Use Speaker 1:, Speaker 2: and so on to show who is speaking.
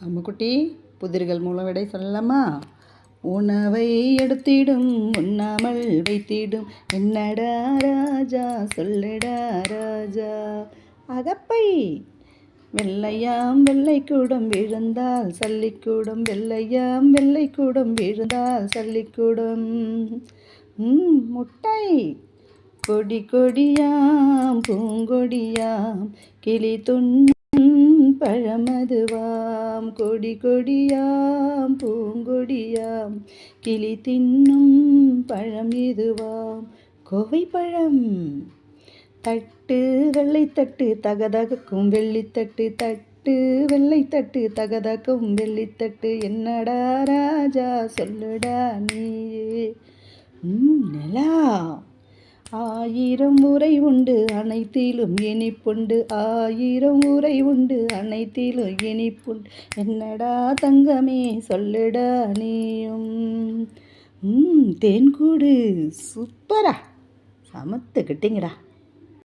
Speaker 1: அம்முக்குட்டி, புதிர்கள் மூலம் விடை சொல்லலாமா? உணவை எடுத்திடும் உண்ணாமல் வைத்திடும் என்னடா ராஜா, சொல்லடா ராஜா. அகப்பை. வெள்ளையாம் வெள்ளைக்கூடம் விழுந்தால் சல்லிக்கூடம், வெள்ளையாம் வெள்ளைக்கூடம் விழுந்தால் சல்லிக்கூடம். முட்டை. கொடி கொடியாம் பூங்கொடியாம் கிளி பழமதுவாம், கொடி கொடியாம் பூங்கொடியாம் கிளி தின்னும் பழம் இதுவாம், கோவை பழம். தட்டு வெள்ளைத்தட்டு தகதகும் வெள்ளித்தட்டு, தட்டு வெள்ளைத்தட்டு தகதகும் வெள்ளித்தட்டு, என்னடா ராஜா சொல்லுடா நீயே. நிலா. ஆயிரம் உரை உண்டு அனைத்திலும் இனிப்புண்டு, ஆயிரம் உரை உண்டு அனைத்திலும் இனிப்புண்டு, என்னடா தங்கமே சொல்லுடா நீயும். தேன்கூடு. சூப்பரா சமத்துக்கிட்டீங்கடா.